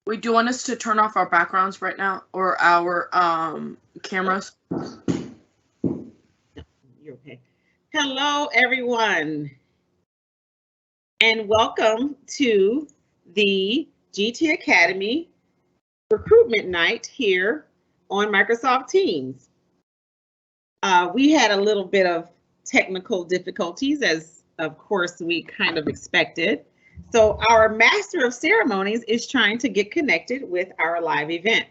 Wait, do you want us to turn off our backgrounds right now or our cameras? You're okay. Hello, everyone, and welcome to the GT Academy Recruitment Night here on Microsoft Teams. We had a little bit of technical difficulties, as of course we kind of expected. So our Master of Ceremonies is trying to get connected with our live event.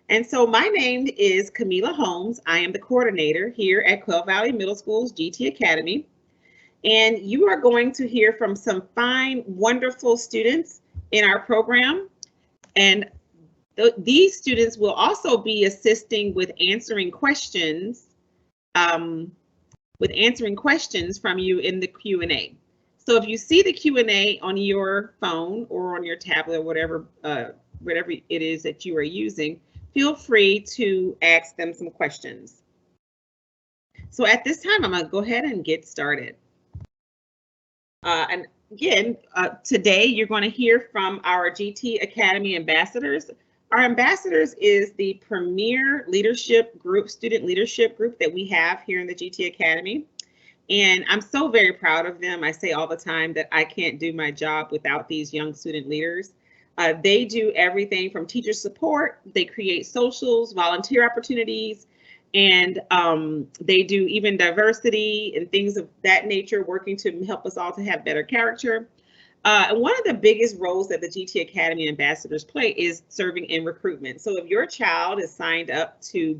And so my name is Camila Holmes. I am the coordinator here at Quail Valley Middle School's GT Academy. And you are going to hear from some fine, wonderful students in our program. And these students will also be assisting with answering questions from you in the Q&A. So if you see the Q&A on your phone or on your tablet or whatever it is that you are using, feel free to ask them some questions. So at this time, I'm going to go ahead and get started. And again, today you're going to hear from our GT Academy ambassadors. Our ambassadors is the premier leadership group, student leadership group that we have here in the GT Academy. And I'm so very proud of them. I say all the time that I can't do my job without these young student leaders. They do everything from teacher support, they create socials, volunteer opportunities, and they do even diversity and things of that nature, working to help us all to have better character. And one of the biggest roles that the GT Academy ambassadors play is serving in recruitment. So if your child is signed up to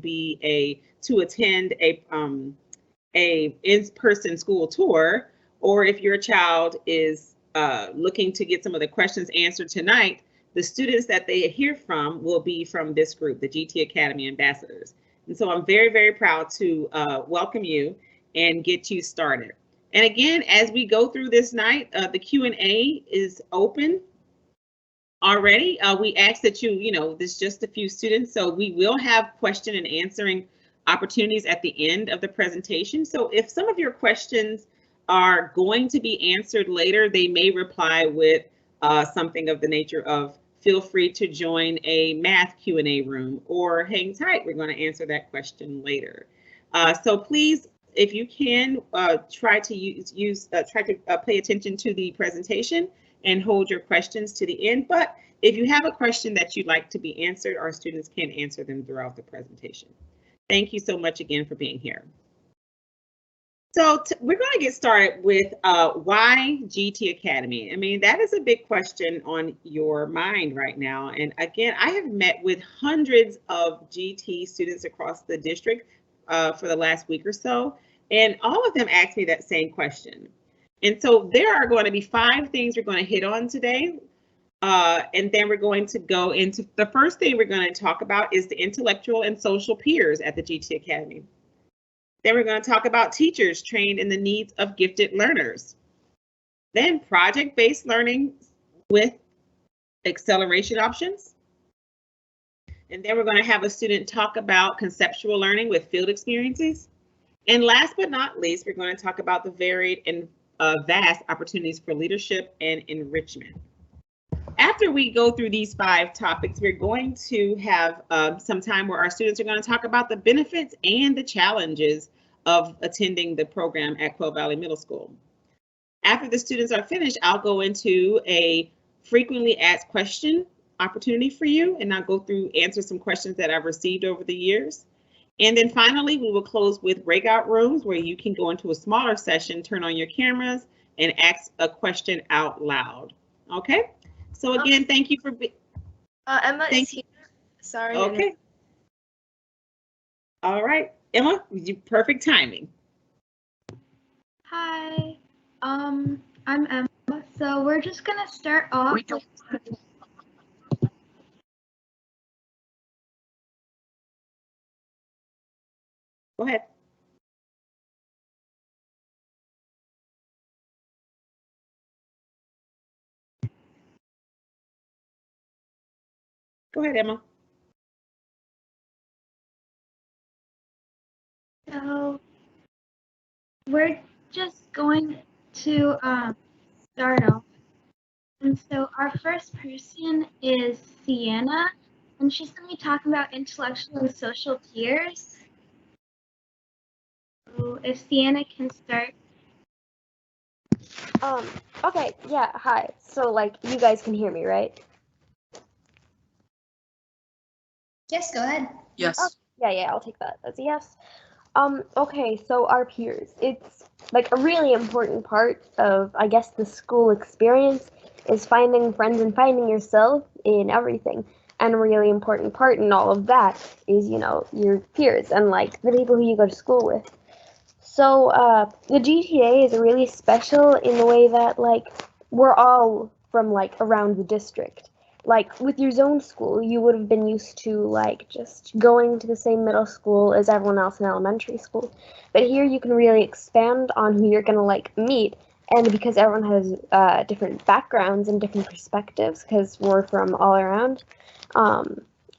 attend a in-person school tour, or if your child is looking to get some of the questions answered tonight, the students that they hear from will be from this group, the GT Academy ambassadors. And so I'm very, very proud to welcome you and get you started. And again, as we go through this night, the Q&A is open already. We ask that there's just a few students, so we will have question and answering opportunities at the end of the presentation. So if some of your questions are going to be answered later, they may reply with something of the nature of, feel free to join a math Q&A room, or hang tight, we're going to answer that question later. So please, if you can, try to pay attention to the presentation and hold your questions to the end. But if you have a question that you'd like to be answered, our students can answer them throughout the presentation. Thank you so much again for being here. So we're going to get started with why GT Academy? I mean, that is a big question on your mind right now. And again, I have met with hundreds of GT students across the district for the last week or so, and all of them asked me that same question. And so there are going to be 5 things we're going to hit on today. And then we're going to go into the first thing we're going to talk about is the intellectual and social peers at the GT Academy. Then we're going to talk about teachers trained in the needs of gifted learners. Then project-based learning with acceleration options. And then we're going to have a student talk about conceptual learning with field experiences. And last but not least, we're going to talk about the varied and vast opportunities for leadership and enrichment. After we go through these 5 topics, we're going to have some time where our students are going to talk about the benefits and the challenges of attending the program at Quail Valley Middle School. After the students are finished, I'll go into a frequently asked question opportunity for you, and I'll go answer some questions that I've received over the years. And then finally, we will close with breakout rooms where you can go into a smaller session, turn on your cameras, and ask a question out loud. Okay? So again, thank you for being. Emma is here. Sorry. Okay. All right, Emma, perfect timing. Hi, I'm Emma. So we're just gonna start off. Go ahead. Go ahead, Emma. So we're just going to start off And so our first person is Sienna, and she's going to be talking about intellectual and social peers. So if Sienna can start. Okay, yeah, hi. So, like, you guys can hear me, right? Yes, go ahead. Yes. Oh, yeah, I'll take that as a yes. Okay, so our peers. It's like a really important part of, I guess, the school experience is finding friends and finding yourself in everything. And a really important part in all of that is, you know, your peers and like the people who you go to school with. So, the GTA is really special in the way that, like, we're all from, like, around the district. Like, with your zone school, you would have been used to, like, just going to the same middle school as everyone else in elementary school. But here you can really expand on who you're gonna, like, meet. And because everyone has different backgrounds and different perspectives, because we're from all around,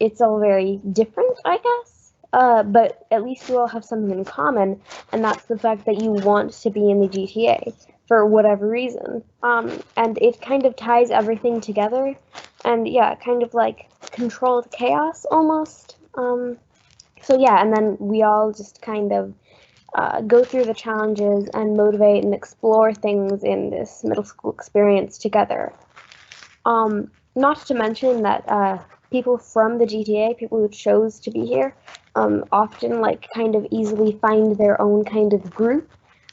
it's all very different, I guess. But at least you all have something in common, and that's the fact that you want to be in the GTA for whatever reason. And it kind of ties everything together, and yeah, kind of like controlled chaos almost. So yeah, and then we all just kind of go through the challenges and motivate and explore things in this middle school experience together. Not to mention that people from the GTA, people who chose to be here, often like kind of easily find their own kind of group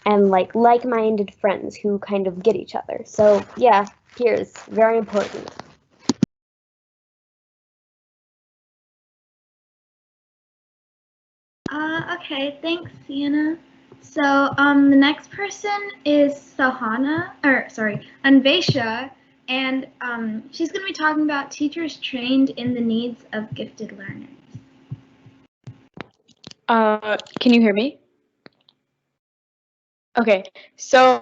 and like-minded friends who kind of get each other. So yeah, peers, very important. Okay, thanks, Sienna. So the next person is Anvesha, and she's going to be talking about teachers trained in the needs of gifted learners. Can you hear me? Okay, so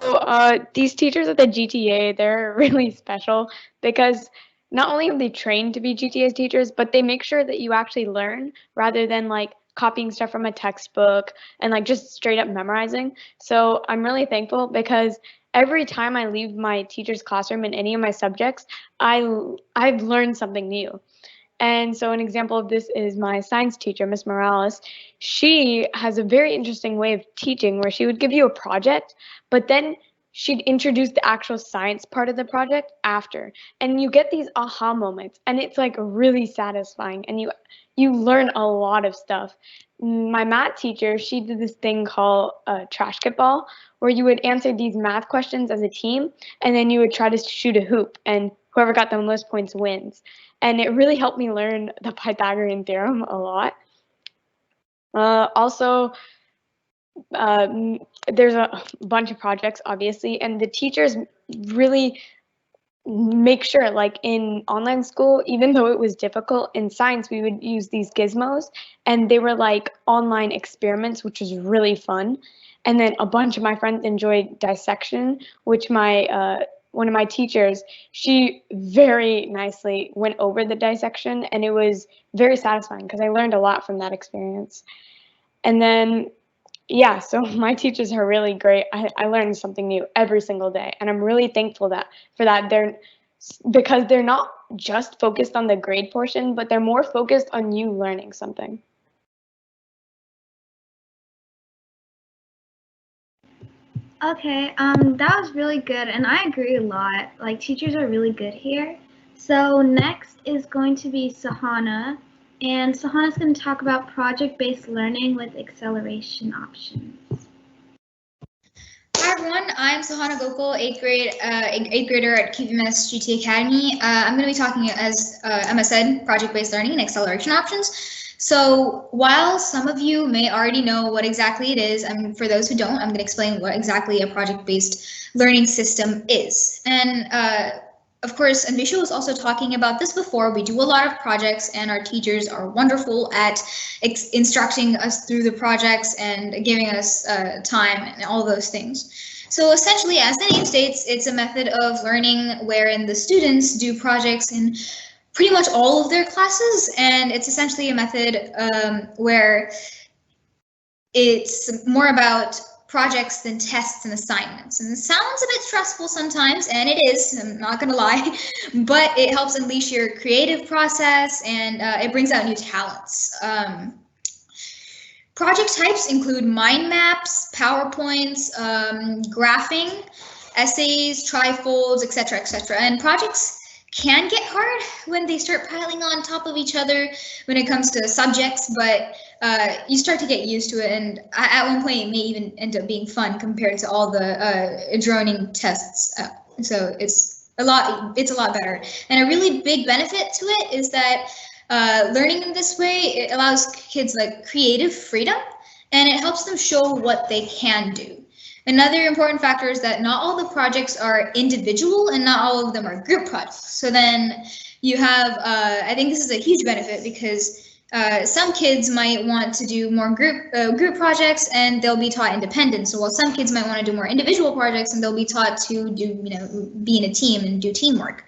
these teachers at the GTA, they're really special because not only are they trained to be GTA teachers, but they make sure that you actually learn rather than like copying stuff from a textbook and like just straight up memorizing. So I'm really thankful because every time I leave my teacher's classroom in any of my subjects, I've learned something new. And so an example of this is my science teacher, Miss Morales. She has a very interesting way of teaching where she would give you a project, but then she'd introduce the actual science part of the project after. And you get these aha moments, and it's like really satisfying, and you learn a lot of stuff. My math teacher, she did this thing called trash get ball, where you would answer these math questions as a team, and then you would try to shoot a hoop, and whoever got the most points wins. And it really helped me learn the Pythagorean theorem a lot. Also, there's a bunch of projects, obviously, and the teachers really make sure, like in online school, even though it was difficult, in science, we would use these gizmos, and they were like online experiments, which was really fun. And then a bunch of my friends enjoyed dissection, which one of my teachers, she very nicely went over the dissection, and it was very satisfying because I learned a lot from that experience. And then, yeah, so my teachers are really great. I learn something new every single day, and I'm really thankful for that. Because they're not just focused on the grade portion, but they're more focused on you learning something. Okay, that was really good, and I agree a lot. Like, teachers are really good here. So next is going to be Sahana, and Sahana's going to talk about project-based learning with acceleration options. Hi everyone, I'm Sahana Gokul, eighth grader at QVMS GT Academy. I'm going to be talking, as Emma said, project-based learning and acceleration options. So while some of you may already know what exactly it is, for those who don't, I'm going to explain what exactly a project-based learning system is. And of course, Anvisha was also talking about this before. We do a lot of projects, and our teachers are wonderful at instructing us through the projects and giving us time and all those things. So essentially, as the name states, it's a method of learning wherein the students do projects in pretty much all of their classes, and it's essentially a method where it's more about projects than tests and assignments. And it sounds a bit stressful sometimes, and it is, I'm not gonna lie, but it helps unleash your creative process, and it brings out new talents. Project types include mind maps, PowerPoints, graphing, essays, trifolds, etc., etc. And projects can get hard when they start piling on top of each other when it comes to subjects, but you start to get used to it, and at one point it may even end up being fun compared to all the droning tests. So it's a lot better. And a really big benefit to it is that learning in this way, it allows kids like creative freedom, and it helps them show what they can do. Another important factor is that not all the projects are individual and not all of them are group projects. So then you have, I think this is a huge benefit because some kids might want to do more group projects and they'll be taught independence. So while some kids might want to do more individual projects and they'll be taught to do, be in a team and do teamwork.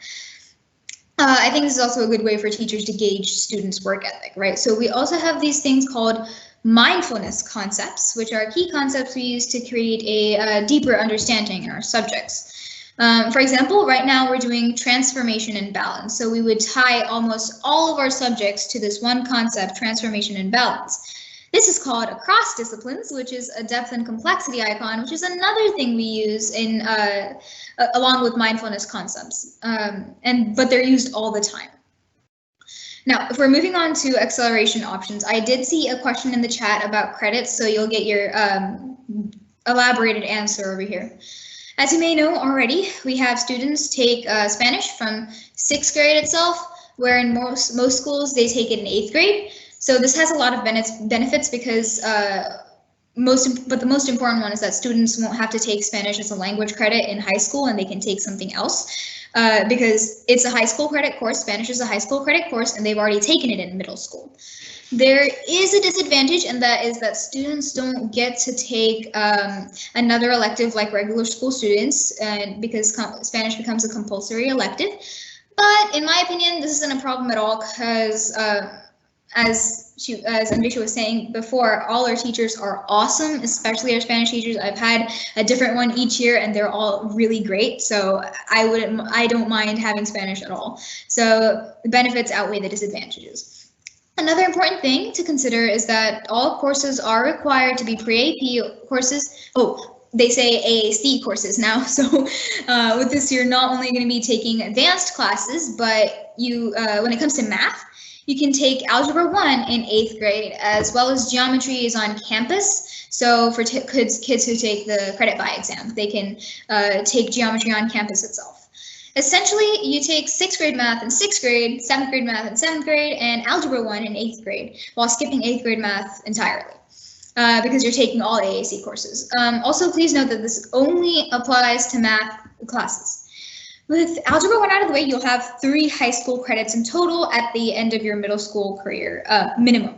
I think this is also a good way for teachers to gauge students' work ethic, right? So we also have these things called mindfulness concepts, which are key concepts we use to create a deeper understanding in our subjects. For example, right now we're doing transformation and balance. So we would tie almost all of our subjects to this one concept, transformation and balance. This is called across disciplines, which is a depth and complexity icon, which is another thing we use in along with mindfulness concepts, but they're used all the time. Now, if we're moving on to acceleration options, I did see a question in the chat about credits, so you'll get your elaborated answer over here. As you may know already, we have students take Spanish from 6th grade itself, where in most schools they take it in 8th grade. So this has a lot of benefits because the most important one is that students won't have to take Spanish as a language credit in high school, and they can take something else. Because it's a high school credit course, Spanish is a high school credit course, and they've already taken it in middle school. There is a disadvantage, and that is that students don't get to take another elective like regular school students, because Spanish becomes a compulsory elective. But in my opinion, this isn't a problem at all, because as Anvisha was saying before, all our teachers are awesome, especially our Spanish teachers. I've had a different one each year and they're all really great. So I don't mind having Spanish at all. So the benefits outweigh the disadvantages. Another important thing to consider is that all courses are required to be pre-AP courses. Oh, they say AAC courses now. So with this, you're not only going to be taking advanced classes, but when it comes to math, you can take Algebra 1 in 8th grade, as well as geometry is on campus. So for kids who take the credit by exam, they can take geometry on campus itself. Essentially, you take 6th grade math in 6th grade, 7th grade math in 7th grade, and Algebra 1 in 8th grade, while skipping 8th grade math entirely, because you're taking all AAC courses. Also, please note that this only applies to math classes. With Algebra 1 out of the way, you'll have 3 high school credits in total at the end of your middle school career, minimum.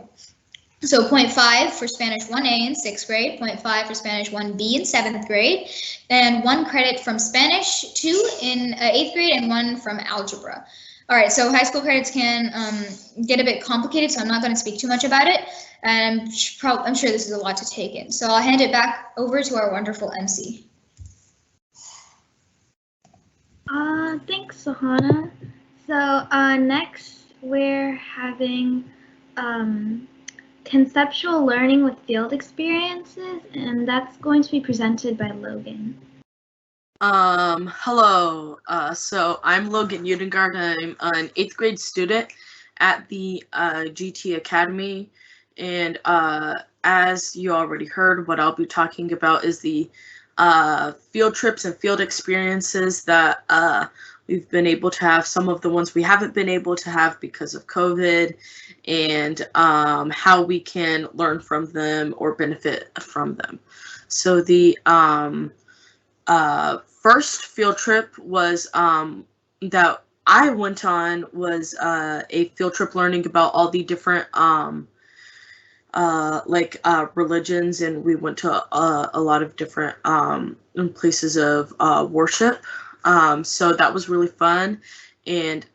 So 0.5 for Spanish 1A in 6th grade, 0.5 for Spanish 1B in 7th grade, and 1 credit from Spanish 2 in 8th grade and 1 from algebra. All right, so high school credits can get a bit complicated, so I'm not going to speak too much about it. And I'm sure this is a lot to take in. So I'll hand it back over to our wonderful MC. Thanks, Sahana. So next we're having conceptual learning with field experiences, and that's going to be presented by Logan. Hello. So I'm Logan Udengard. I'm an 8th grade student at the GT Academy, and as you already heard, what I'll be talking about is the field trips and field experiences that we've been able to have, some of the ones we haven't been able to have because of COVID, and how we can learn from them or benefit from them. So the first field trip was that I went on was a field trip learning about all the different religions, and we went to a lot of different places of worship. So that was really fun, and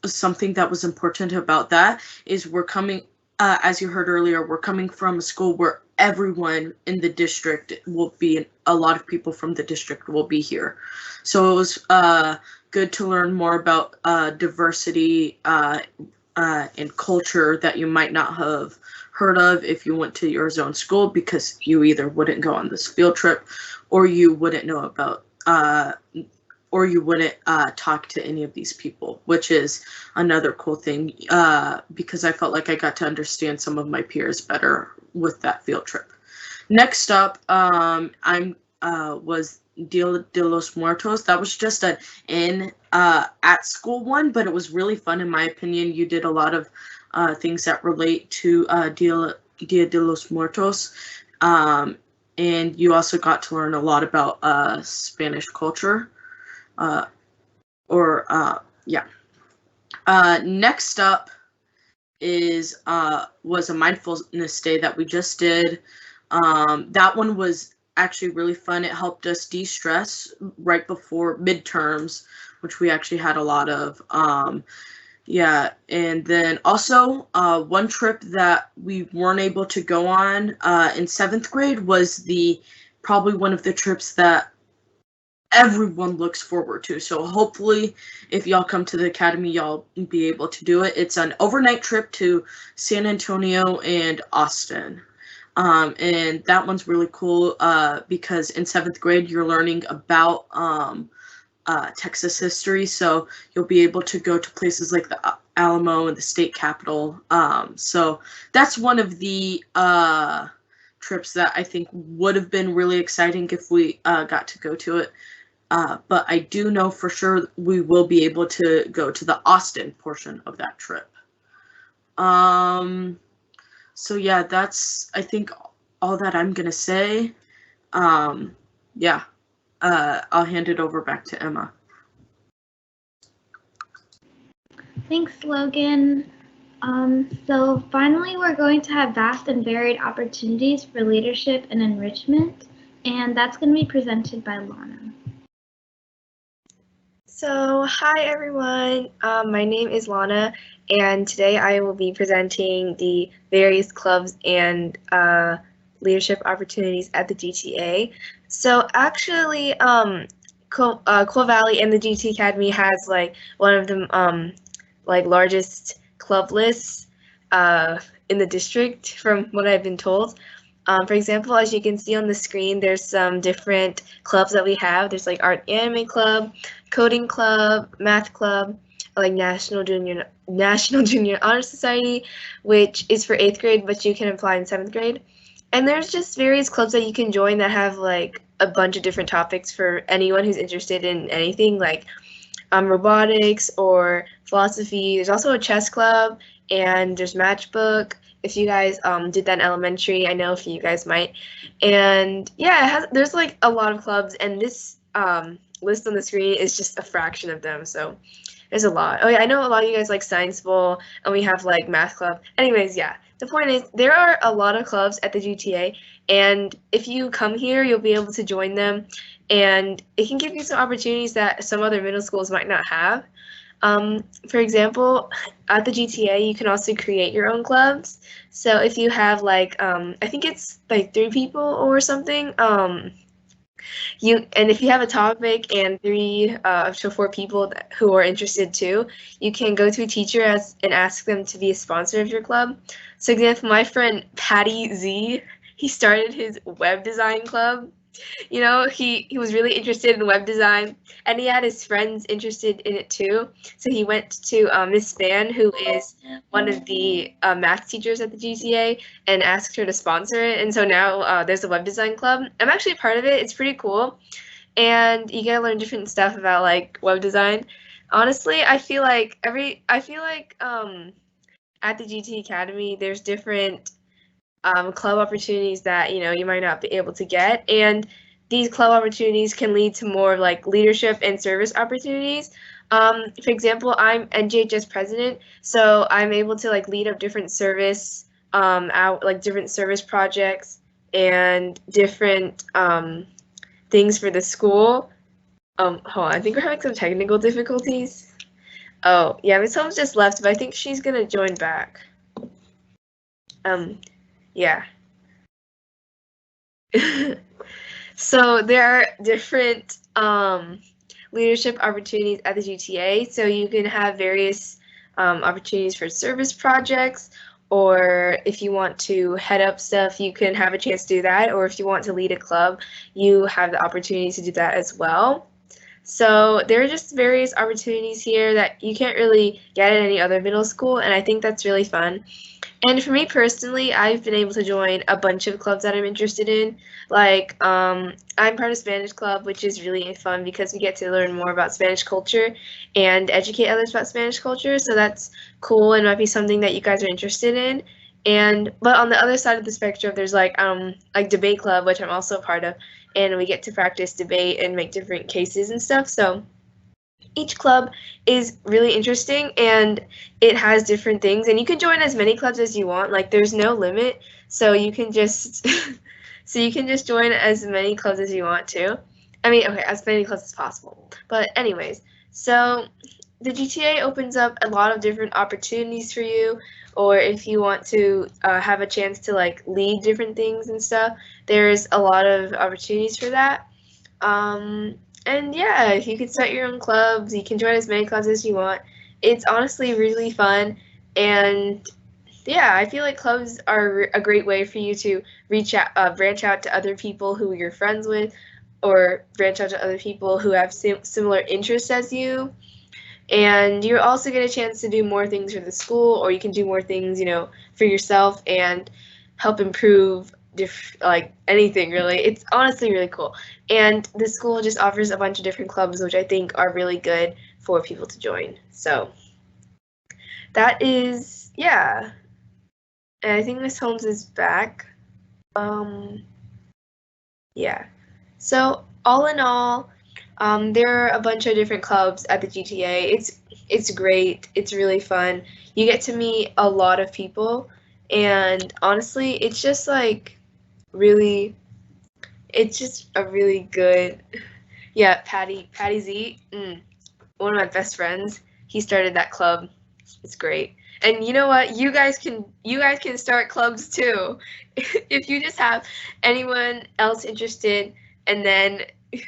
something that was important about that is we're coming, as you heard earlier, we're coming from a school where everyone in the district will be, a lot of people from the district will be here. So it was good to learn more about diversity and culture that you might not have heard of if you went to your zone school, because you either wouldn't go on this field trip or you wouldn't know about or you wouldn't talk to any of these people, which is another cool thing, because I felt like I got to understand some of my peers better with that field trip. Next up, was Dia de los Muertos. That was just an at school one, but it was really fun in my opinion. You did a lot of things that relate to Dia de los Muertos, and you also got to learn a lot about Spanish culture. Next up was a mindfulness day that we just did. That one was actually really fun. It helped us de-stress right before midterms, which we actually had a lot of. And then also one trip that we weren't able to go on in 7th grade was probably one of the trips that everyone looks forward to. So hopefully if y'all come to the academy, y'all be able to do it. It's an overnight trip to San Antonio and Austin. And that one's really cool because in 7th grade, you're learning about Texas history. So you'll be able to go to places like the Alamo and the state capitol. So that's one of the trips that I think would have been really exciting if we got to go to it. But I do know for sure we will be able to go to the Austin portion of that trip. So yeah, that's, I think, all that I'm gonna say. I'll hand it over back to Emma. Thanks, Logan. So finally, we're going to have vast and varied opportunities for leadership and enrichment, and that's going to be presented by Lana. So, hi everyone, my name is Lana, and today I will be presenting the various clubs and leadership opportunities at the GTA. So actually, Quail Valley and the GT Academy has like one of the largest club lists in the district from what I've been told. For example, as you can see on the screen, there's some different clubs that we have. There's like Art Anime Club, Coding Club, Math Club, like National Junior Honor Society, which is for 8th grade, but you can apply in 7th grade. And there's just various clubs that you can join that have like a bunch of different topics for anyone who's interested in anything, like robotics or philosophy. There's also a chess club, and there's Matchbook. If you guys did that in elementary, I know a few of you guys might. And yeah, there's like a lot of clubs, and this list on the screen is just a fraction of them. So there's a lot. Oh yeah, I know a lot of you guys like Science Bowl, and we have like Math Club. Anyways, yeah, the point is there are a lot of clubs at the GTA, and if you come here, you'll be able to join them, and it can give you some opportunities that some other middle schools might not have. For example, at the GTA, you can also create your own clubs. So if you have like, I think it's like 3 people or something, and if you have a topic and 3 to 4 people who are interested too, you can go to a teacher and ask them to be a sponsor of your club. So example, my friend Patty Z, he started his web design club. You know, he was really interested in web design, and he had his friends interested in it too. So he went to Miss Span, who is one of the math teachers at the GTA, and asked her to sponsor it. And so now there's a web design club. I'm actually part of it. It's pretty cool, and you get to learn different stuff about like web design. Honestly, I feel like at the GT Academy, there's different club opportunities that you might not be able to get, and these club opportunities can lead to more like leadership and service opportunities. For example, I'm NJHS president, so I'm able to like lead up different service different service projects and different things for the school. Hold on, I think we're having some technical difficulties. Oh yeah, Miss Holmes just left, but I think she's gonna join back. Yeah. So there are different leadership opportunities at the GTA. So you can have various opportunities for service projects, or if you want to head up stuff, you can have a chance to do that. Or if you want to lead a club, you have the opportunity to do that as well. So there are just various opportunities here that you can't really get at any other middle school, and I think that's really fun. And for me personally, I've been able to join a bunch of clubs that I'm interested in. Like, I'm part of Spanish Club, which is really fun because we get to learn more about Spanish culture and educate others about Spanish culture. So that's cool and might be something that you guys are interested in. But on the other side of the spectrum, there's like Debate Club, which I'm also a part of, and we get to practice debate and make different cases and stuff. So each club is really interesting and it has different things, and you can join as many clubs as you want. Like, there's no limit, so you can just join as many clubs as you want to. I mean, okay, as many clubs as possible. But anyways, so the GTA opens up a lot of different opportunities for you, or if you want to have a chance to like lead different things and stuff, there's a lot of opportunities for that. And yeah, if you can start your own clubs, you can join as many clubs as you want. It's honestly really fun, and yeah, I feel like clubs are a great way for you to branch out to other people who you're friends with, or branch out to other people who have similar interests as you. And you also get a chance to do more things for the school, or you can do more things, for yourself and help improve like anything really. It's honestly really cool. And the school just offers a bunch of different clubs, which I think are really good for people to join. So that is, yeah. And I think Miss Holmes is back. Yeah. So all in all, there are a bunch of different clubs at the GTA. It's great. It's really fun. You get to meet a lot of people, and honestly, it's just like it's just a really good, yeah, Patty Z, one of my best friends. He started that club. It's great. And you know what? You guys can start clubs too. If you just have anyone else interested, and then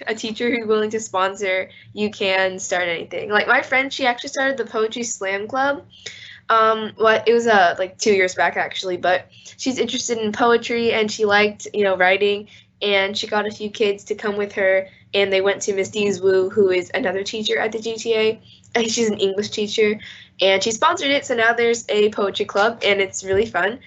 a teacher who's willing to sponsor, you can start anything. Like my friend, she actually started the Poetry Slam Club. It was like 2 years back actually, but she's interested in poetry and she liked, writing, and she got a few kids to come with her, and they went to Miss Dee's Woo, who is another teacher at the GTA. She's an English teacher, and she sponsored it, so now there's a poetry club, and it's really fun.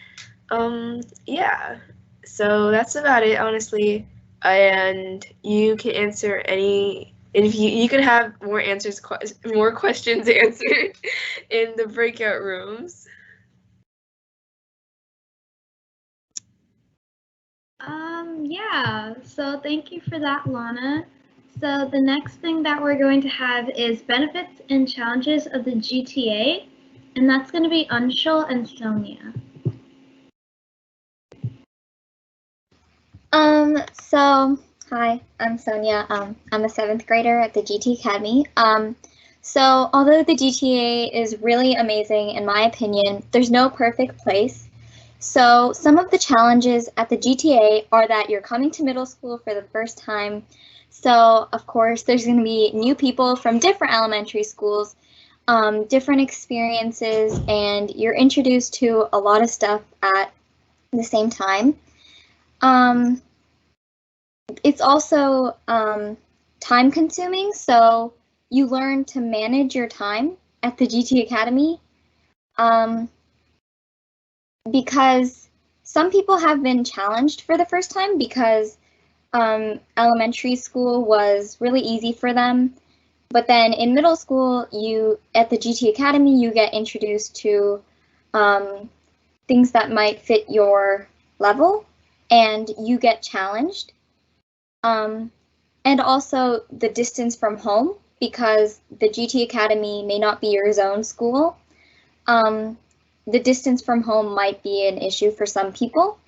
Yeah, so that's about it, honestly. And you can answer any. And if you can have more questions answered in the breakout rooms. Yeah, so thank you for that, Lana. So the next thing that we're going to have is benefits and challenges of the GTA, and that's going to be Anshul and Sonia. So hi, I'm Sonia. I'm a 7th grader at the GT Academy. So although the GTA is really amazing, in my opinion, there's no perfect place. So some of the challenges at the GTA are that you're coming to middle school for the first time. So of course, there's going to be new people from different elementary schools, different experiences, and you're introduced to a lot of stuff at the same time. It's also time consuming, so you learn to manage your time at the GT Academy, because some people have been challenged for the first time because elementary school was really easy for them, but then in middle school, at the GT Academy, you get introduced to things that might fit your level, and you get challenged. And also the distance from home, because the GT Academy may not be your zone school. The distance from home might be an issue for some people.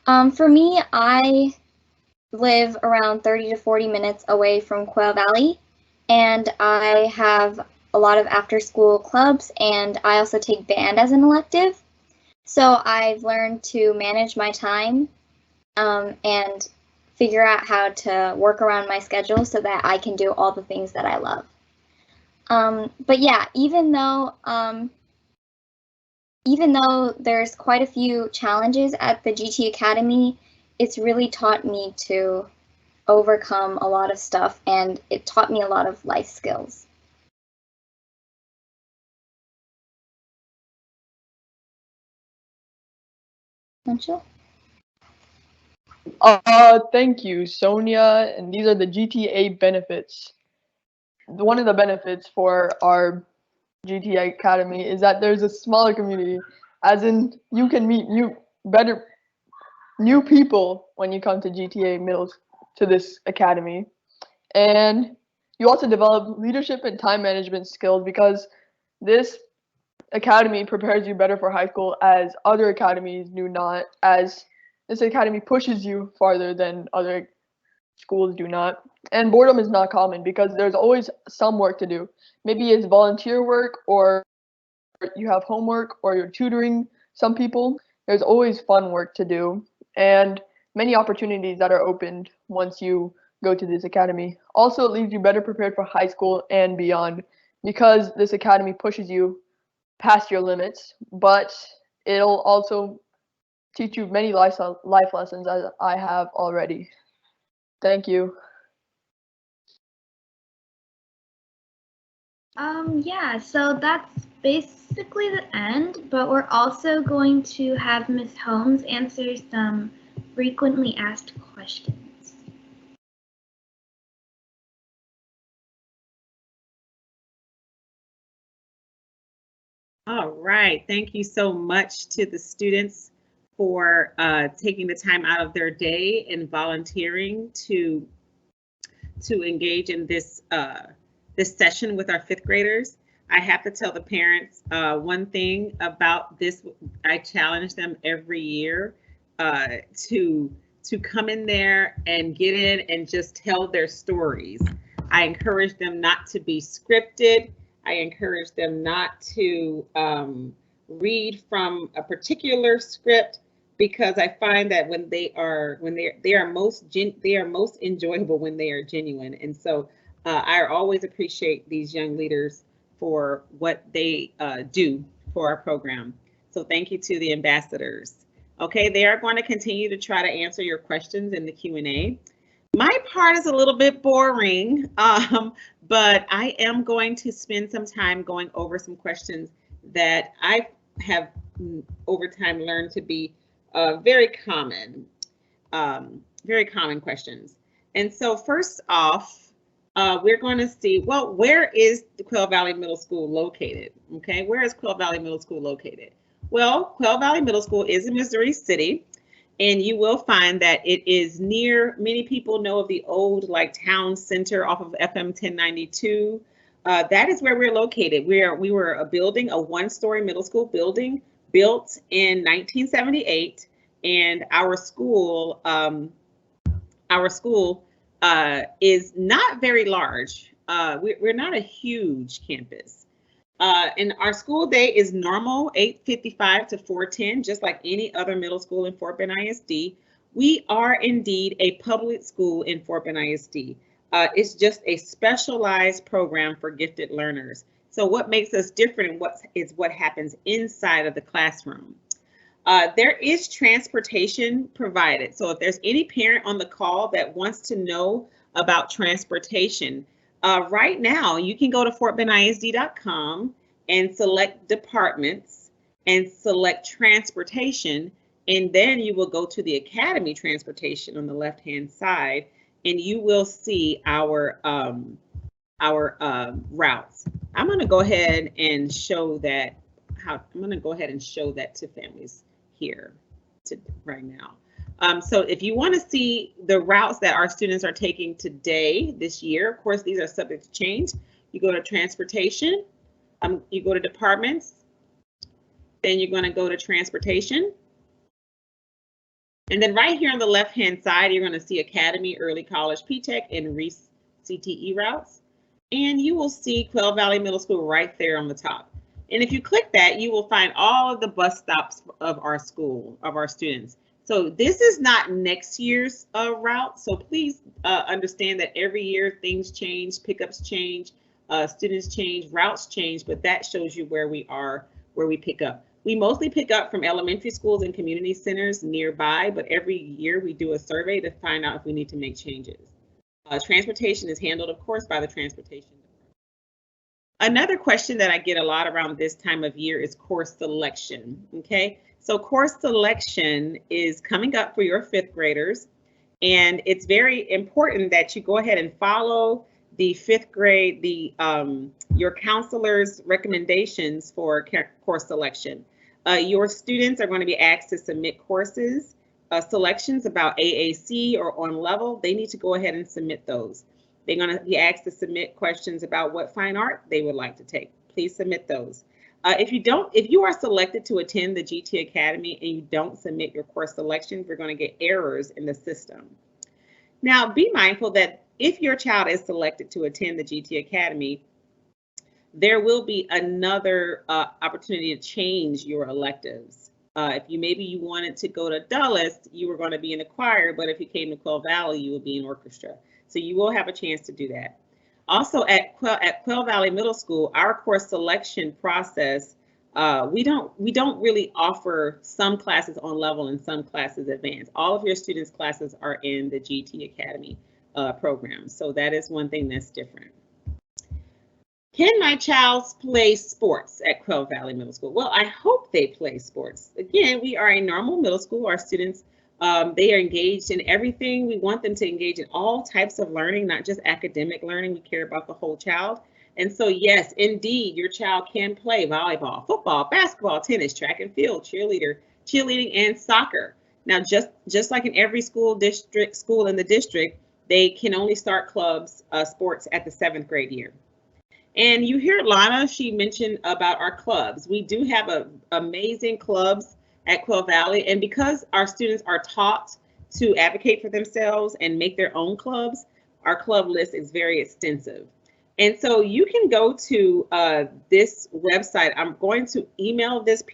For me, I live around 30 to 40 minutes away from Quail Valley, and I have a lot of after-school clubs, and I also take band as an elective. So I've learned to manage my time and figure out how to work around my schedule so that I can do all the things that I love. But yeah, even though there's quite a few challenges at the GT Academy, it's really taught me to overcome a lot of stuff, and it taught me a lot of life skills. Anshul? Thank you, Sonia. And these are the GTA benefits. One of the benefits for our GTA Academy is that there's a smaller community, as in you can meet new people when you come to to this academy. And you also develop leadership and time management skills, because this academy prepares you better for high school, as other academies do not, as this academy pushes you farther than other schools do not. And boredom is not common, because there's always some work to do. Maybe it's volunteer work, or you have homework, or you're tutoring some people. There's always fun work to do, and many opportunities that are opened once you go to this academy. Also, it leaves you better prepared for high school and beyond, because this academy pushes you past your limits, but it'll also teach you many life lessons, as I have already. Thank you. Yeah, so that's basically the end, but we're also going to have Ms. Holmes answer some frequently asked questions. All right, thank you so much to the students for taking the time out of their day and volunteering to engage in this this session with our fifth graders. I have to tell the parents one thing about this. I challenge them every year to come in there and get in and just tell their stories. I encourage them not to be scripted. I encourage them not to read from a particular script, because I find that when they are most enjoyable when they are genuine. And so I always appreciate these young leaders for what they do for our program. So thank you to the ambassadors. Okay, they are going to continue to try to answer your questions in the Q&A. My part is a little bit boring, but I am going to spend some time going over some questions that I have over time learned to be very common questions. And so first off, we're going to see, well, where is the Quail Valley Middle School located? Okay, where is Quail Valley Middle School located? Well, Quail Valley Middle School is in Missouri City, and you will find that it is near, many people know of the old town center off of FM 1092. That is where we're located. We were a building, a one-story middle school building built in 1978, and our school is not very large. We're not a huge campus. And our school day is normal, 8:55 to 4:10, just like any other middle school in Fort Bend ISD. We are indeed a public school in Fort Bend ISD. It's just a specialized program for gifted learners. So what makes us different is what happens inside of the classroom. There is transportation provided. So if there's any parent on the call that wants to know about transportation, right now you can go to fortbendisd.com and select departments and select transportation, and then you will go to the Academy transportation on the left-hand side, and you will see our routes. I'm going to go ahead and show that to families here right now. So if you want to see the routes that our students are taking today, this year, of course, these are subject to change. You go to transportation, you go to departments, then you're going to go to transportation. And then right here on the left-hand side, you're going to see Academy, Early College, P-TECH, and Reese CTE routes. And you will see Quail Valley Middle School right there on the top. And if you click that, you will find all of the bus stops of our school, of our students. So this is not next year's route. So please understand that every year things change, pickups change, students change, routes change, but that shows you where we are, where we pick up. We mostly pick up from elementary schools and community centers nearby, but every year we do a survey to find out if we need to make changes. Transportation is handled, of course, by the transportation department. Another question that I get a lot around this time of year is course selection, okay? So course selection is coming up for your 5th graders, and it's very important that you go ahead and follow the 5th grade, your counselor's recommendations for course selection. Your students are going to be asked to submit courses, selections about AAC or on level. They need to go ahead and submit those. They're going to be asked to submit questions about what fine art they would like to take. Please submit those. If you are selected to attend the GT Academy and you don't submit your course selections, we're going to get errors in the system. Now, be mindful that if your child is selected to attend the GT Academy, there will be another opportunity to change your electives. If maybe you wanted to go to Dulles, you were going to be in the choir, but if you came to Quail Valley, you would be in orchestra. So you will have a chance to do that. Also at Quail Valley Middle School, our course selection process, we don't really offer some classes on level and some classes advanced. All of your students' classes are in the GT Academy program. So that is one thing that's different. Can my child play sports at Quail Valley Middle School? Well, I hope they play sports. Again, we are a normal middle school. Our students, they are engaged in everything. We want them to engage in all types of learning, not just academic learning. We care about the whole child. And so, yes, indeed, your child can play volleyball, football, basketball, tennis, track and field, cheerleading, and soccer. Now, just like in every school in the district, they can only start clubs, sports at the 7th grade year. And you hear Lana, she mentioned about our clubs. We do have amazing clubs at Quail Valley, and because our students are taught to advocate for themselves and make their own clubs, our club list is very extensive. And so you can go to this website. I'm going to email this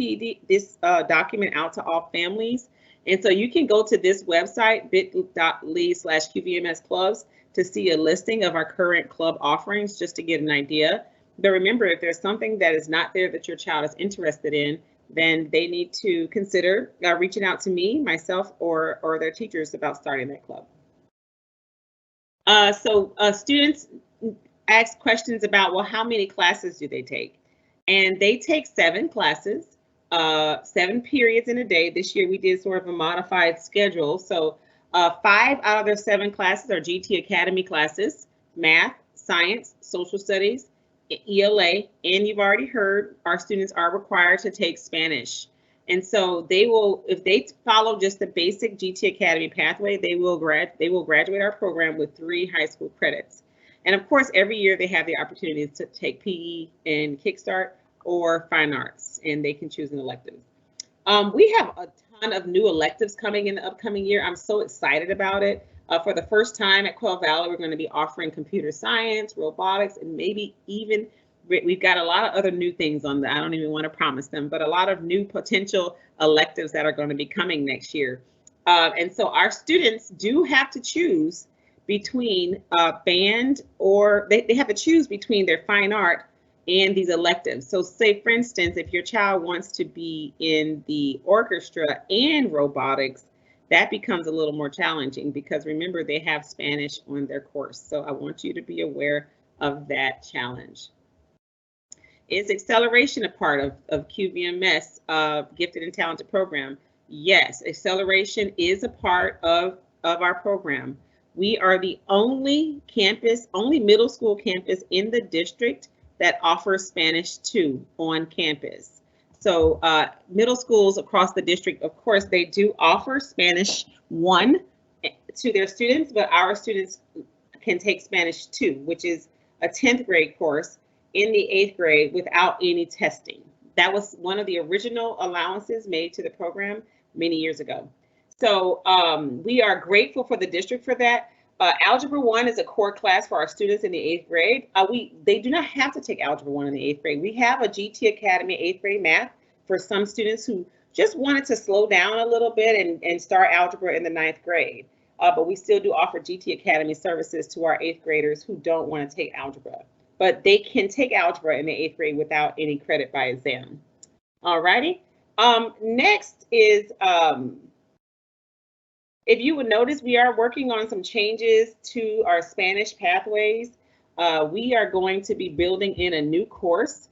document out to all families. And so you can go to this website, bit.ly/QVMS clubs, to see a listing of our current club offerings, just to get an idea. But remember, if there's something that is not there that your child is interested in, then they need to consider reaching out to me, myself, or their teachers about starting that club. Students ask questions about, well, how many classes do they take? And they take 7 classes, 7 periods in a day. This year we did sort of a modified schedule. So 5 out of their 7 classes are GT Academy classes: math, science, social studies, ELA, and you've already heard our students are required to take Spanish. And so they will, if they follow just the basic GT Academy pathway, they will graduate our program with 3 high school credits. And of course, every year they have the opportunity to take PE and Kickstart or Fine Arts, and they can choose an elective. We have a ton of new electives coming in the upcoming year. I'm so excited about it. For the first time at Quail Valley, we're going to be offering computer science, robotics, and maybe even we've got a lot of other new things on I don't even want to promise them, but a lot of new potential electives that are going to be coming next year. And so our students do have to choose between band, or they have to choose between their fine art and these electives. So say, for instance, if your child wants to be in the orchestra and robotics, that becomes a little more challenging, because remember, they have Spanish on their course. So I want you to be aware of that challenge. Is acceleration a part of QVMS Gifted and Talented program? Yes, acceleration is a part of our program. We are the only middle school campus in the district that offers Spanish 2 on campus. So middle schools across the district, of course, they do offer Spanish 1 to their students, but our students can take Spanish 2, which is a 10th grade course in the 8th grade without any testing. That was one of the original allowances made to the program many years ago. So we are grateful for the district for that. Algebra 1 is a core class for our students in the 8th grade. They do not have to take Algebra 1 in the 8th grade. We have a GT Academy 8th grade math for some students who just wanted to slow down a little bit and start algebra in the 9th grade. But we still do offer GT Academy services to our 8th graders who don't want to take algebra. But they can take algebra in the 8th grade without any credit by exam. All righty. Next is, if you would notice, we are working on some changes to our Spanish pathways. We are going to be building in a new course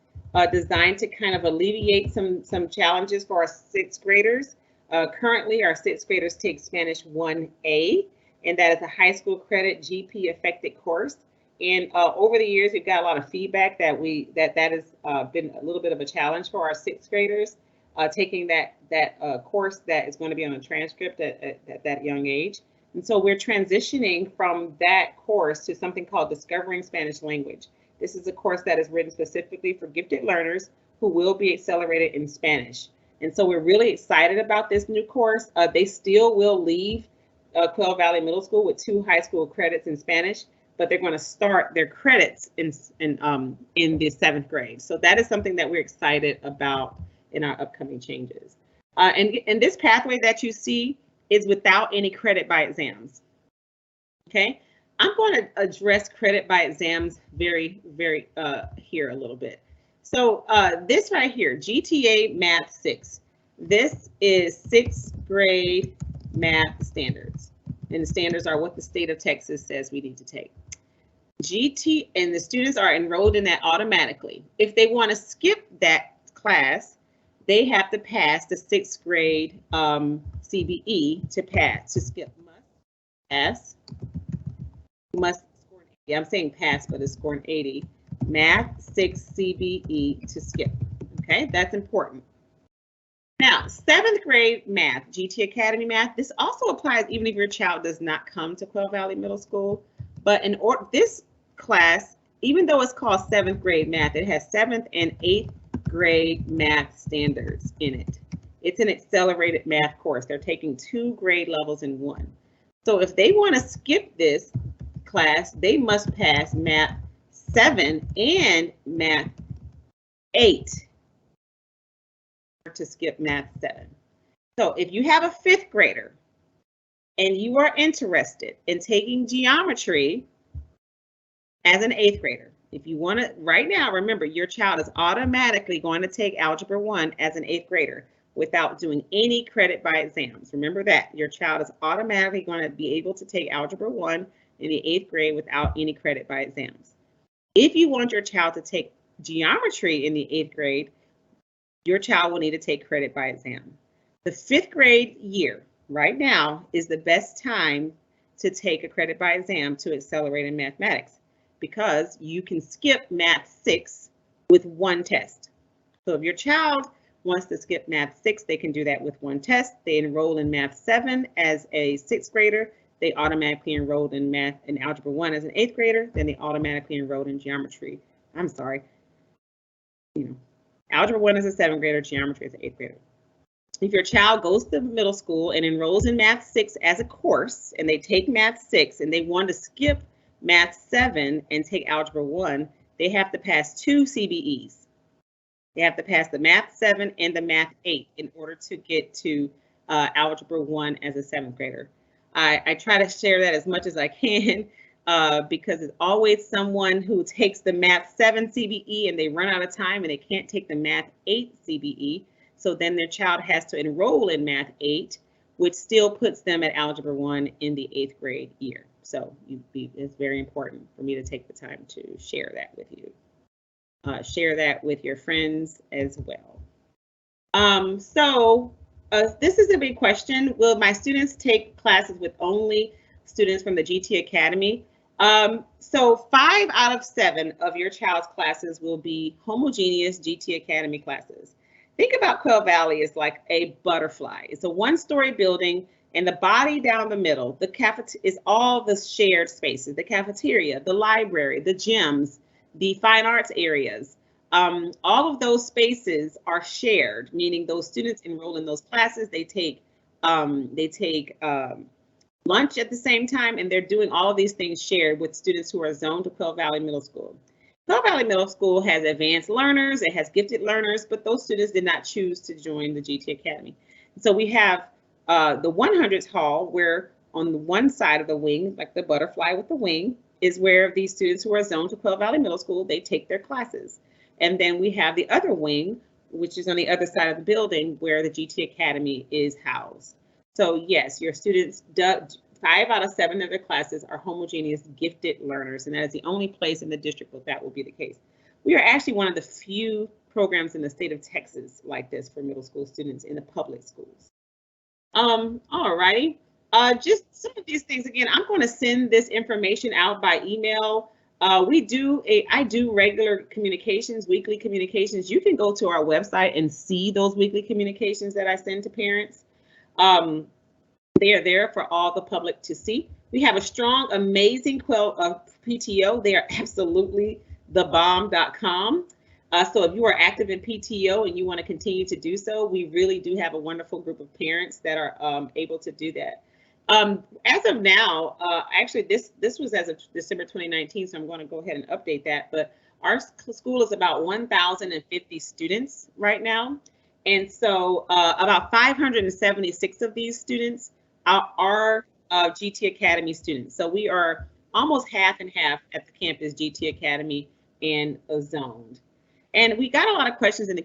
designed to kind of alleviate some challenges for our 6th graders. Currently, our 6th graders take Spanish 1A, and that is a high school credit GP affected course. And over the years, we've got a lot of feedback that that has been a little bit of a challenge for our 6th graders taking that course that is going to be on a transcript at that young age. And so we're transitioning from that course to something called Discovering Spanish Language. This is a course that is written specifically for gifted learners who will be accelerated in Spanish. And so we're really excited about this new course. They still will leave Quail Valley Middle School with 2 high school credits in Spanish, but they're going to start their credits in the 7th grade. So that is something that we're excited about in our upcoming changes. And this pathway that you see is without any credit by exams. Okay, I'm going to address credit by exams very here a little bit. So this right here, GTA Math 6. This is 6th grade math standards. And the standards are what the state of Texas says we need to take. GT, and the students are enrolled in that automatically. If they want to skip that class, they have to pass the 6th grade CBE to pass, to skip. Must score an 80. I'm saying pass, but it's score an 80. Math 6 CBE to skip. Okay, that's important. Now, 7th grade math, GT Academy math, this also applies even if your child does not come to Quail Valley Middle School. But this class, even though it's called 7th grade math, it has 7th and 8th grade math standards in it. It's an accelerated math course. They're taking 2 grade levels in one. So if they want to skip this class, they must pass math 7 and math 8 to skip math 7. So if you have a 5th grader and you are interested in taking geometry as an 8th grader, if you want to, right now, remember, your child is automatically going to take Algebra 1 as an 8th grader without doing any credit by exams. Remember that. Your child is automatically going to be able to take Algebra 1 in the 8th grade without any credit by exams. If you want your child to take geometry in the 8th grade, your child will need to take credit by exam. The 5th grade year, right now, is the best time to take a credit by exam to accelerate in mathematics, because you can skip math 6 with 1 test. So if your child wants to skip math 6, they can do that with 1 test. They enroll in math 7 as a 6th grader. They automatically enrolled in math and algebra 1 as an 8th grader. Then they automatically enrolled in geometry. I'm sorry. Algebra 1 as a 7th grader, geometry as an 8th grader. If your child goes to middle school and enrolls in math 6 as a course, and they take math 6 and they want to skip math 7 and take algebra 1, they have to pass 2 CBEs. They have to pass the math 7 and the math 8 in order to get to algebra 1 as a 7th grader. I try to share that as much as I can because it's always someone who takes the math 7 CBE and they run out of time and they can't take the math 8 CBE. So then their child has to enroll in math 8, which still puts them at algebra 1 in the 8th grade year. So it's very important for me to take the time to share that with you. Share that with your friends as well. This is a big question. Will my students take classes with only students from the GT Academy? So 5 out of 7 of your child's classes will be homogeneous GT Academy classes. Think about Quail Valley as like a butterfly. It's a 1-story building, and the body down the middle, is all the shared spaces, the cafeteria, the library, the gyms, the fine arts areas. All of those spaces are shared, meaning those students enroll in those classes. They take lunch at the same time, and they're doing all of these things shared with students who are zoned to Quail Valley Middle School. Mill Valley Middle School has advanced learners, it has gifted learners, but those students did not choose to join the GT Academy. So we have the 100s hall, where on the one side of the wing, like the butterfly with the wing, is where these students who are zoned to Quail Valley Middle School, they take their classes. And then we have the other wing, which is on the other side of the building, where the GT Academy is housed. So yes, your students, 5 out of 7 of their classes are homogeneous gifted learners, and that is the only place in the district where that will be the case. We are actually one of the few programs in the state of Texas like this for middle school students in the public schools. All righty. Just some of these things, again, I'm going to send this information out by email. I do regular communications, weekly communications. You can go to our website and see those weekly communications that I send to parents. They are there for all the public to see. We have a strong, amazing PTO. They are absolutely thebomb.com. So if you are active in PTO and you want to continue to do so, we really do have a wonderful group of parents that are able to do that. As of now, actually this was as of December 2019, so I'm going to go ahead and update that. But our school is about 1,050 students right now. And so about 576 of these students are GT Academy students. So we are almost half and half at the campus GT Academy and zoned. And we got a lot of questions in the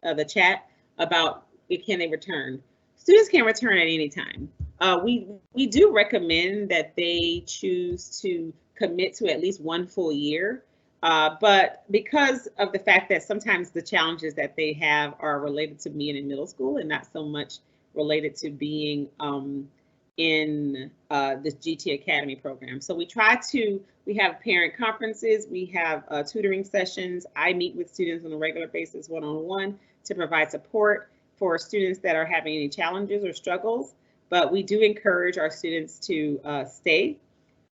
the chat about can they return. Students can return at any time. We do recommend that they choose to commit to at least 1 full year. But because of the fact that sometimes the challenges that they have are related to being in middle school and not so much related to being in this GT Academy program. So we have parent conferences, we have tutoring sessions. I meet with students on a regular basis, one-on-one, to provide support for students that are having any challenges or struggles. But we do encourage our students to stay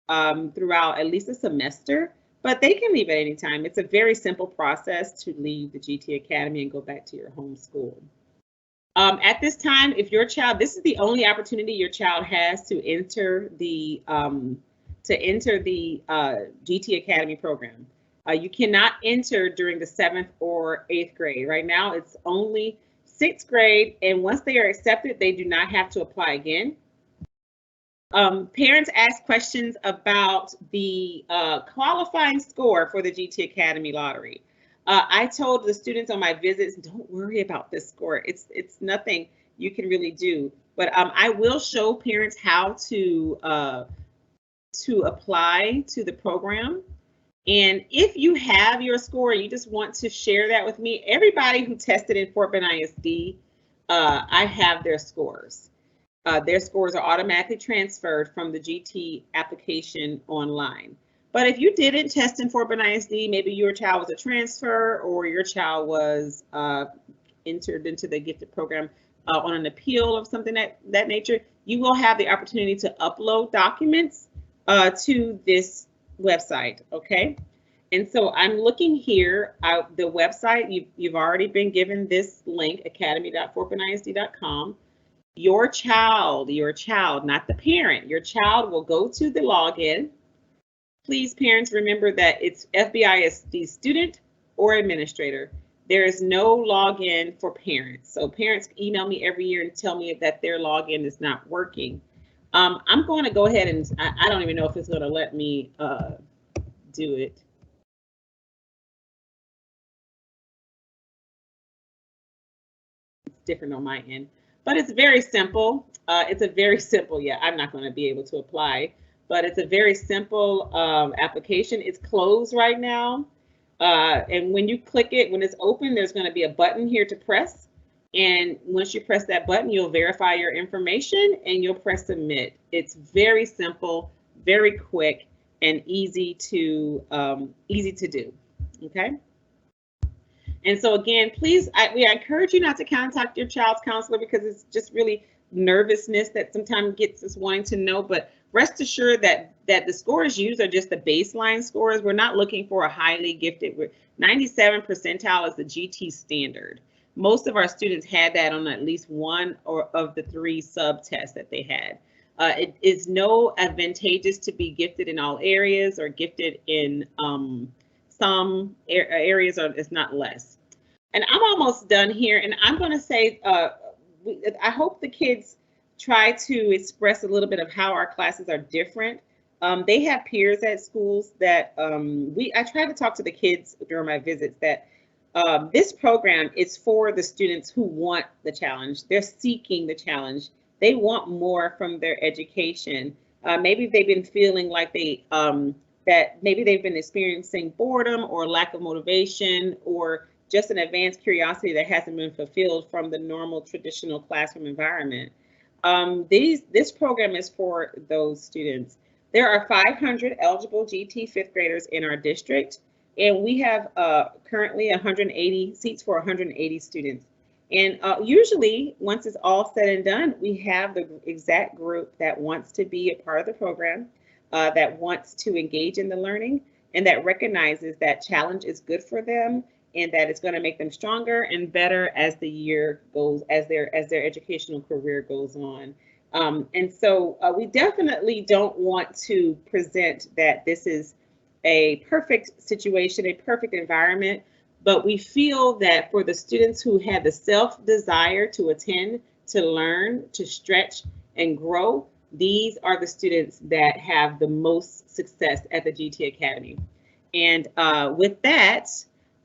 throughout at least a semester. But they can leave at any time. It's a very simple process to leave the GT Academy and go back to your home school. At this time, if your child, this is the only opportunity your child has to enter the GT Academy program. You cannot enter during the 7th or 8th grade. Right now, it's only 6th grade, and once they are accepted, they do not have to apply again. Parents ask questions about the qualifying score for the GT Academy lottery. I told the students on my visits, don't worry about this score. It's nothing you can really do. But I will show parents how to apply to the program. And if you have your score, you just want to share that with me. Everybody who tested in Fort Bend ISD, I have their scores. Their scores are automatically transferred from the GT application online. But if you didn't test in Fort Bend ISD, maybe your child was a transfer or your child was entered into the gifted program on an appeal of something that nature, you will have the opportunity to upload documents to this website, okay? And so I'm looking here at the website. You've already been given this link, academy.fortbendisd.com. Your child, not the parent, your child will go to the login. Please, parents, remember that it's FBISD student or administrator. There is no login for parents. So parents email me every year and tell me that their login is not working. I'm going to go ahead and I don't even know if it's going to let me do it. It's different on my end. But it's very simple. It's a very simple, yeah, I'm not going to be able to apply, but it's a very simple application. It's closed right now. And when you click it, when it's open, there's going to be a button here to press. And once you press that button, you'll verify your information and you'll press submit. It's very simple, very quick, and easy to do. Okay. And so again, please, we encourage you not to contact your child's counselor because it's just really nervousness that sometimes gets us wanting to know. But rest assured that the scores used are just the baseline scores. We're not looking for a highly gifted. 97 percentile is the GT standard. Most of our students had that on at least one of the 3 sub tests that they had. It is no advantageous to be gifted in all areas or gifted in some areas, or it's not less. And I'm almost done here, and I'm going to say I hope the kids try to express a little bit of how our classes are different. They have peers at schools that I try to talk to the kids during my visits that this program is for the students who want the challenge. They're seeking the challenge. They want more from their education. Maybe they've been feeling like that maybe they've been experiencing boredom or lack of motivation or just an advanced curiosity that hasn't been fulfilled from the normal traditional classroom environment. This program is for those students. There are 500 eligible GT fifth graders in our district, and we have currently 180 seats for 180 students. And usually, once it's all said and done, we have the exact group that wants to be a part of the program, that wants to engage in the learning, and that recognizes that challenge is good for them and that it's going to make them stronger and better as the year goes, as their educational career goes on. And so we definitely don't want to present that this is a perfect situation, a perfect environment, but we feel that for the students who have the self-desire to attend, to learn, to stretch and grow, these are the students that have the most success at the GT Academy. And with that,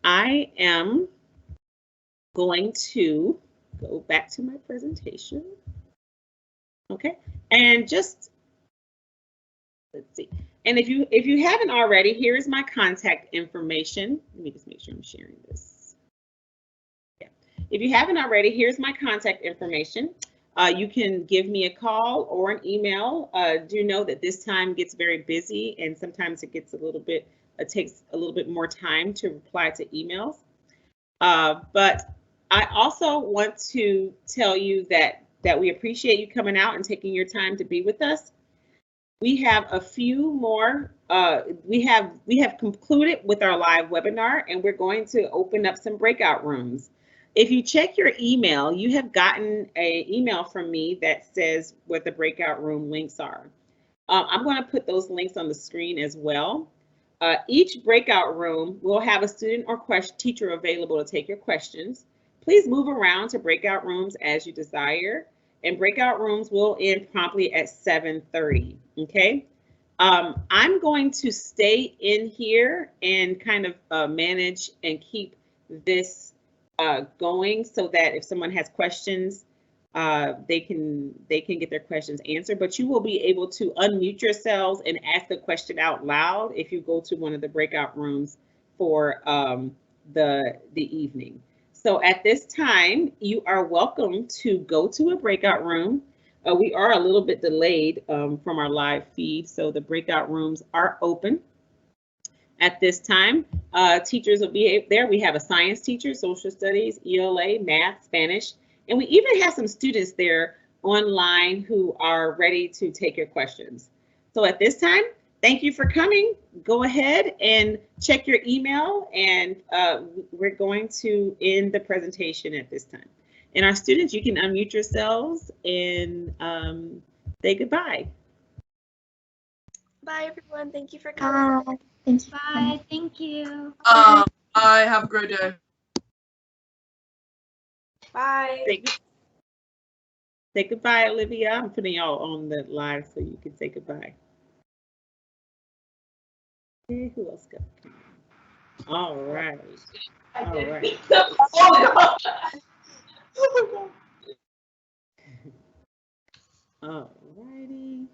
I am going to go back to my presentation. Okay, and just let's see. And if you haven't already, here is my contact information. Let me just make sure I'm sharing this. Yeah. If you haven't already, here's my contact information. You can give me a call or an email. Do know that this time gets very busy, and sometimes it gets it takes a little bit more time to reply to emails. But I also want to tell you that we appreciate you coming out and taking your time to be with us. We have a few more. We have concluded with our live webinar, and we're going to open up some breakout rooms. If you check your email, you have gotten an email from me that says what the breakout room links are. I'm going to put those links on the screen as well. Each breakout room will have a student or teacher available to take your questions. Please move around to breakout rooms as you desire, and breakout rooms will end promptly at 7:30. Okay. I'm going to stay in here and kind of manage and keep this going so that if someone has questions, they can get their questions answered. But you will be able to unmute yourselves and ask the question out loud if you go to one of the breakout rooms for the evening. So at this time, you are welcome to go to a breakout room. We are a little bit delayed from our live feed, so the breakout rooms are open. At this time, teachers will be there. We have a science teacher, social studies, ELA, math, Spanish, and we even have some students there online who are ready to take your questions. So at this time, thank you for coming. Go ahead and check your email, and we're going to end the presentation at this time. And our students, you can unmute yourselves and say goodbye. Bye, everyone. Thank you for coming. Thank you. Bye. Thank you. Bye. Have a great day. Bye. Say goodbye, Olivia. I'm putting y'all on the live so you can say goodbye. Okay, who else got it? All right. All right. All righty.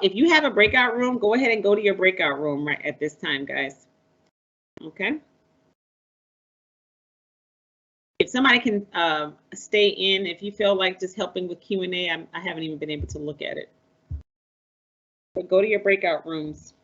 If you have a breakout room, go ahead and go to your breakout room right at this time, guys. Okay. If somebody can stay in, if you feel like just helping with Q&A, I haven't even been able to look at it. But go to your breakout rooms.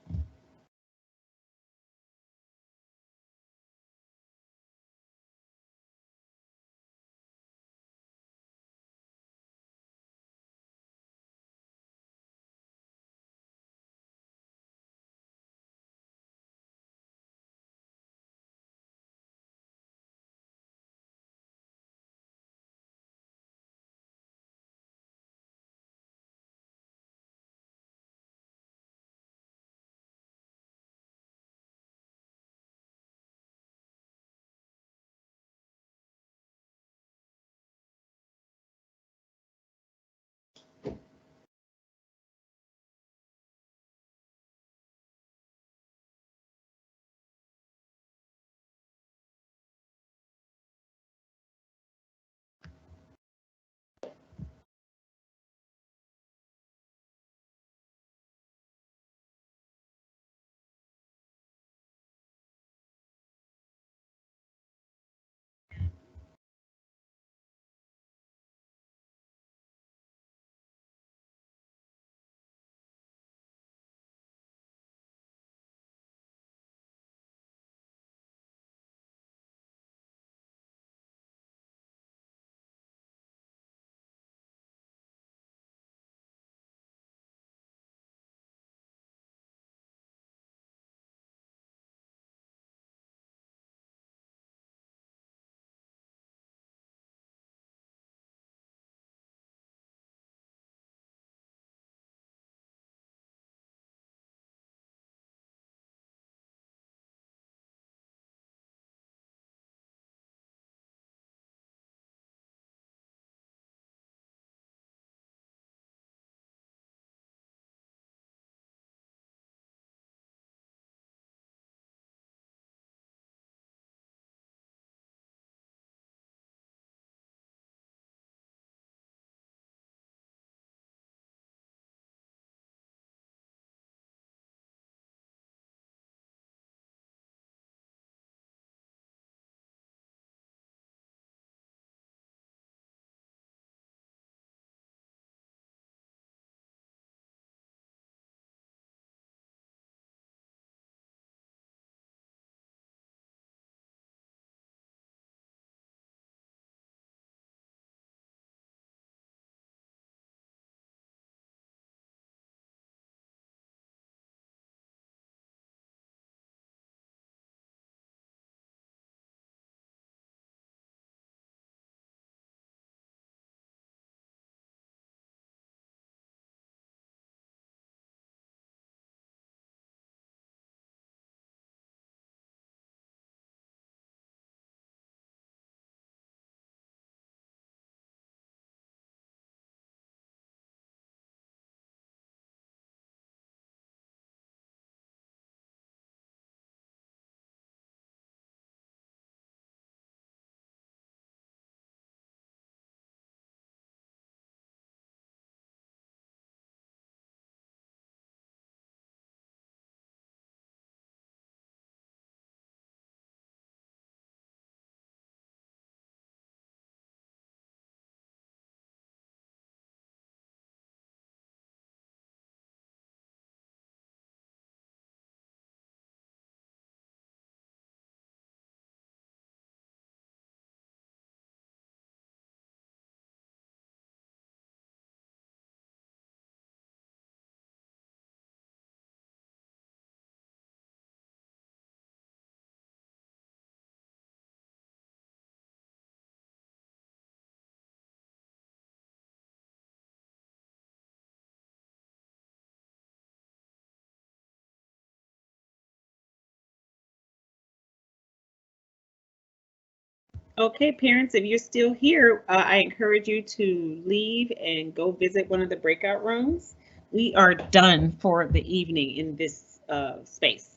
Okay, parents, if you're still here, I encourage you to leave and go visit one of the breakout rooms. We are done for the evening in this space.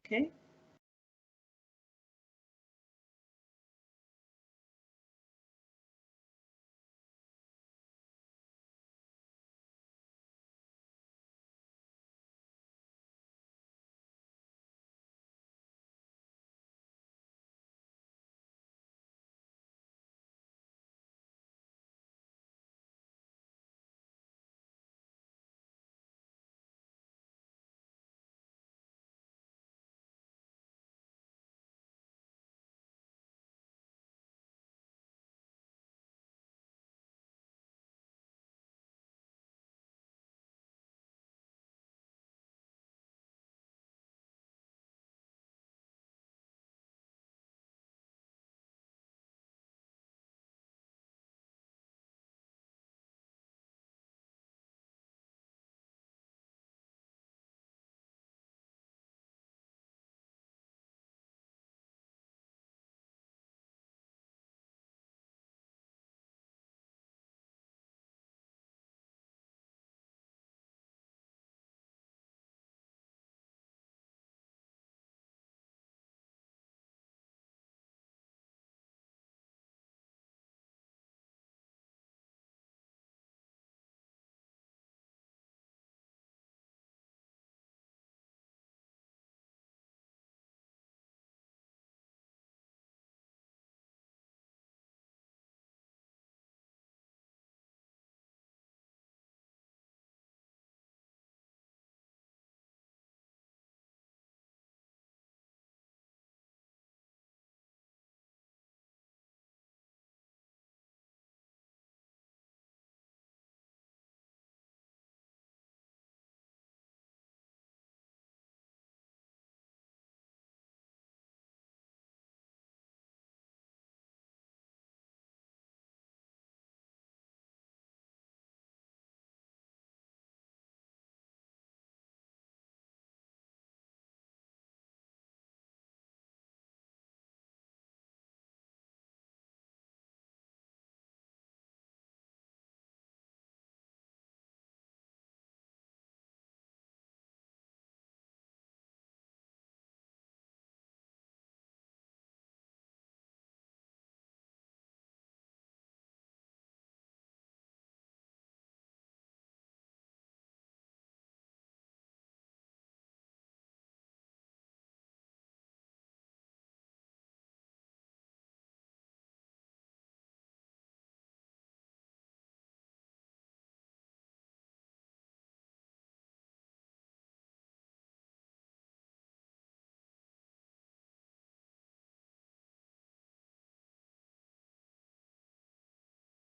Okay.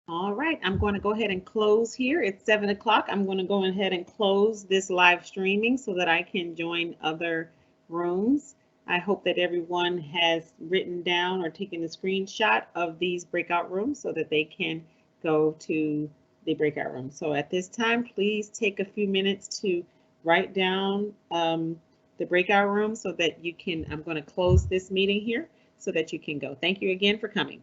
All right, I'm going to go ahead and close here. It's 7 o'clock. I'm going to go ahead and close this live streaming so that I can join other rooms. I hope that everyone has written down or taken a screenshot of these breakout rooms so that they can go to the breakout room. So at this time, please take a few minutes to write down the breakout room so that you can, I'm going to close this meeting here so that you can go. Thank you again for coming.